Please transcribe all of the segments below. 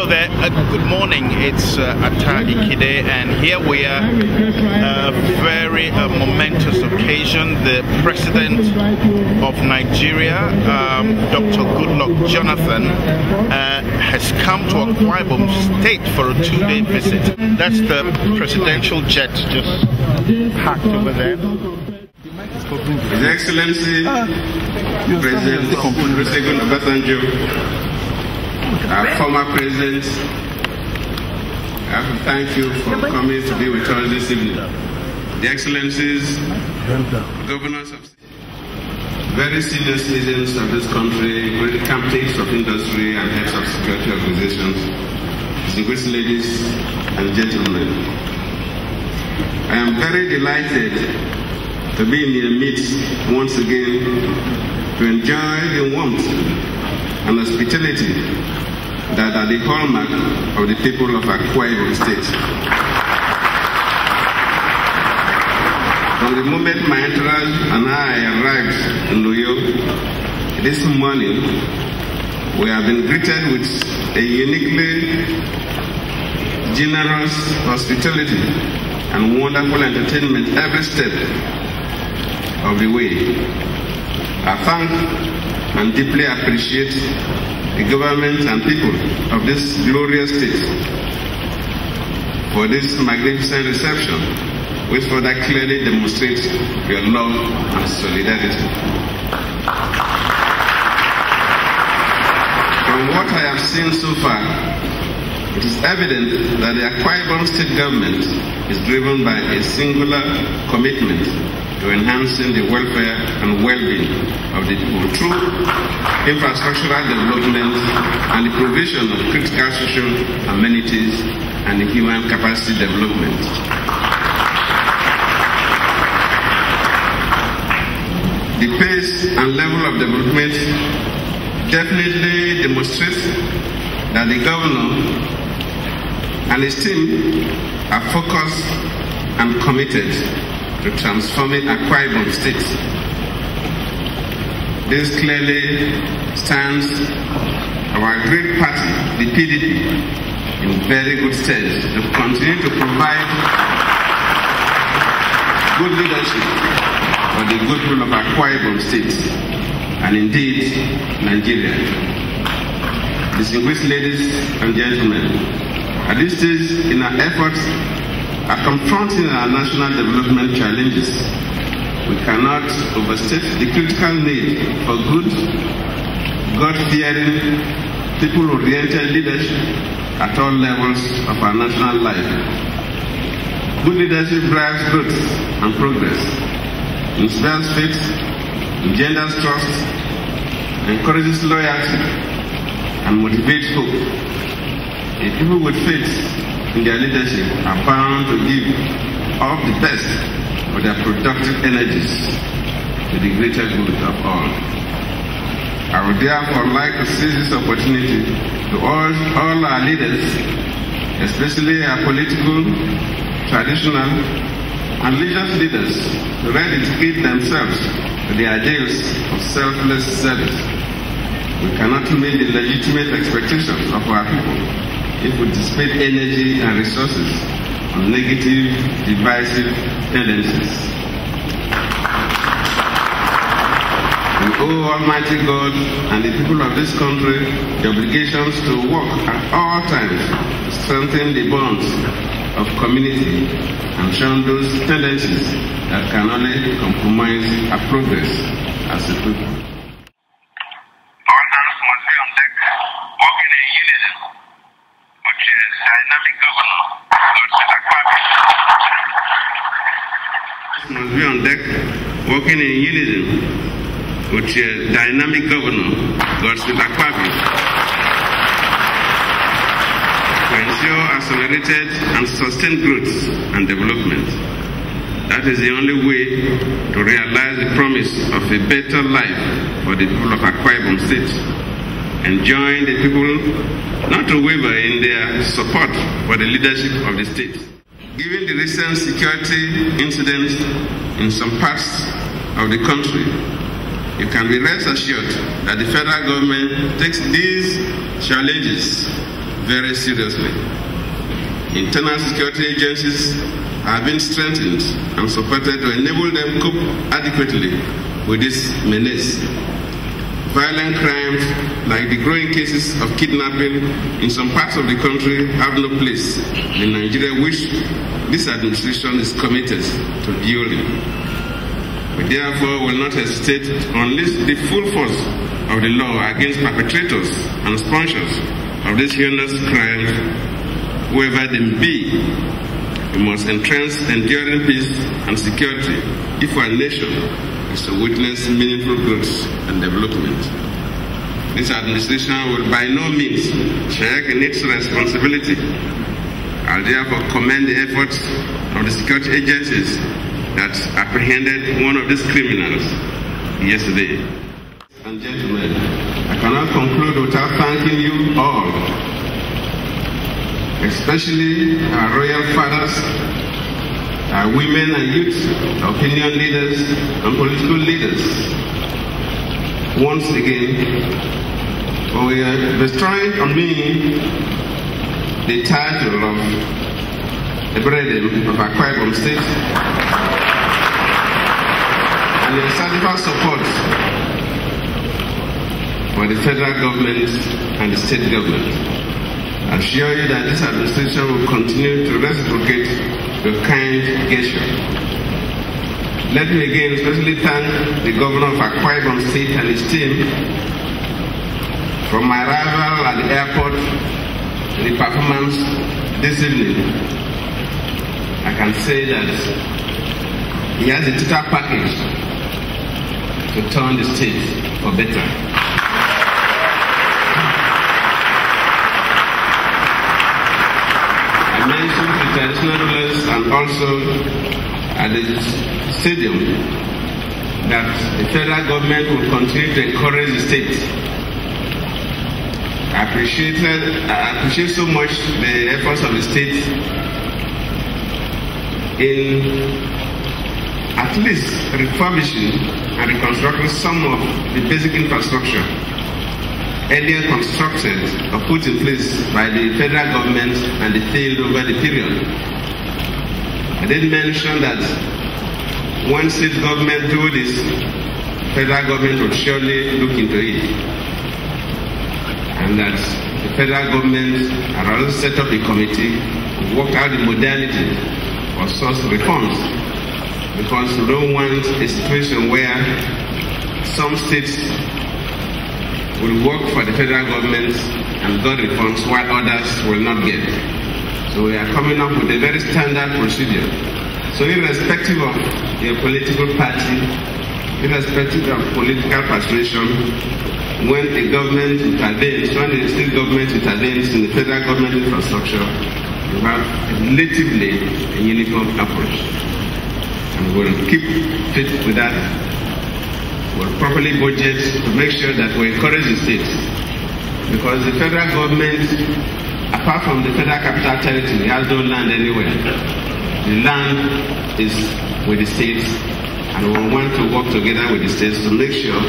Hello there, good morning. It's Ata Ikide, and here we are, a very momentous occasion. The President of Nigeria, Dr. Goodluck Jonathan, has come to Akwa Ibom State for a 2-day visit. That's the presidential jet just parked over there. His Excellency, President Abasi, our former President, I have to thank you for coming to be with us this evening. The Excellencies, Governors of very senior citizens of this country, great captains of industry and heads of security organizations, distinguished ladies and gentlemen. I am very delighted to be in your midst once again to enjoy the warmth and hospitality that are the hallmark of the people of Akwa Ibom State. From the moment my entourage and I arrived in Loyo this morning, we have been greeted with a uniquely generous hospitality and wonderful entertainment every step of the way. I thank and deeply appreciate the government and people of this glorious state for this magnificent reception, which further clearly demonstrates your love and solidarity. From what I have seen so far, it is evident that the Akwa Ibom State government is driven by a singular commitment to enhancing the welfare and well-being of the people through infrastructural development and the provision of critical social amenities and the human capacity development. The pace and level of development definitely demonstrates that the governor and his team are focused and committed to transforming Akwa Ibom State. This clearly stands our great party, the PDP, in very good stead to continue to provide good leadership for the good people of Akwa Ibom State and indeed Nigeria. Distinguished ladies and gentlemen, at this stage in our efforts at confronting our national development challenges, we cannot overstate the critical need for good, God-fearing, people-oriented leadership at all levels of our national life. Good leadership drives growth and progress, inspires faith, engenders trust, encourages loyalty, and motivates hope. A people with faith in their leadership are bound to give of the best of their productive energies to the greater good of all. I would therefore like to seize this opportunity to urge all our leaders, especially our political, traditional, and religious leaders, to dedicate themselves to the ideals of selfless service. We cannot meet the legitimate expectations of our people if we dissipate energy and resources on negative, divisive tendencies. We owe Almighty God and the people of this country the obligations to work at all times to strengthen the bonds of community and shun those tendencies that can only compromise our progress as a people. All hands must be on deck, working in unison, which is dynamic governor, must be on deck, working in unison, which is dynamic governor, Godswill Akwa, to ensure accelerated and sustained growth and development. That is the only way to realize the promise of a better life for the people of Akwa Ibom State, enjoying the people not to waver in their support for the leadership of the state. Given the recent security incidents in some parts of the country, you can be rest assured that the federal government takes these challenges very seriously. Internal security agencies have been strengthened and supported to enable them cope adequately with this menace. Violent crimes like the growing cases of kidnapping in some parts of the country have no place in Nigeria, which this administration is committed to dealing. We therefore will not hesitate to unleash the full force of the law against perpetrators and sponsors of these heinous crimes, whoever they be. We must entrench enduring peace and security if our nation is to witness meaningful growth and development. This administration will by no means shirk in its responsibility. I therefore commend the efforts of the security agencies that apprehended one of these criminals yesterday. And gentlemen, I cannot conclude without thanking you all, especially our royal fathers, our women and youth, opinion leaders and political leaders. Once again, we are bestowing on me the title of the Brethren of Akwa Ibom State and the certified support for the federal government and the state government. I assure you that this administration will continue to reciprocate your kind gesture. Let me again especially thank the governor of Akwa Ibom State and his team. From my arrival at the airport to the performance this evening, I can say that he has a total package to turn the state for better. I mentioned the traditional rulers and also at the stadium that the federal government will continue to encourage the state. I appreciate so much the efforts of the state in at least refurbishing and reconstructing some of the basic infrastructure earlier constructed or put in place by the federal government and the failed over the period. I did mention that when state government do this, federal government will surely look into it. And that the federal government has also set up a committee to work out the modality for such reforms. Because we don't want a situation where some states will work for the federal government and get reforms while others will not get. So we are coming up with a very standard procedure. So irrespective of your political party, irrespective of political persuasion, when the government intervenes, when the state government intervenes in the federal government infrastructure, you have relatively a uniform approach. And we'll keep fit with that. We'll properly budget to make sure that we encourage the states. Because the federal government, apart from the federal capital territory, has no land anywhere. The land is with the states, and we want to work together with the states to make sure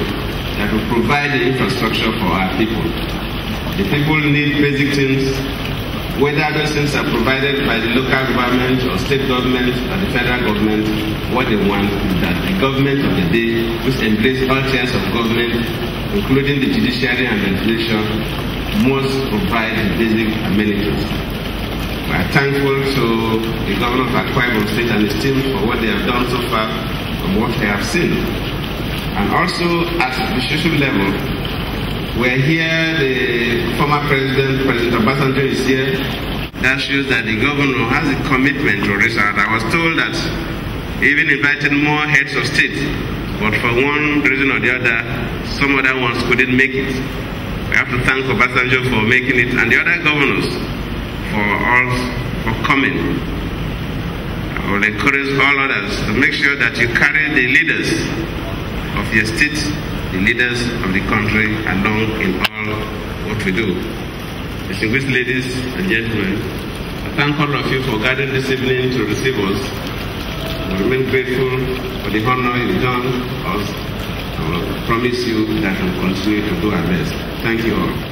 that we provide the infrastructure for our people. The people need basic things, whether those things are provided by the local government or state government or the federal government. What they want is that the government of the day, which embraces all tiers of government, including the judiciary and legislature, must provide the basic amenities. We are thankful to the governor of Akwa Ibom State and his team for what they have done so far and what they have seen. And also at the social level, we're here, the former President Abasi is here. That shows that the governor has a commitment to reach out. I was told that he even invited more heads of state, but for one reason or the other, some other ones couldn't make it. We have to thank Abasi for making it, and the other governors for coming. I will encourage all others to make sure that you carry the leaders of your state, the leaders of the country along in all what we do. Distinguished ladies and gentlemen, I thank all of you for gathering this evening to receive us. We remain grateful for the honor you've done us. I will promise you that we'll continue to do our best. Thank you all.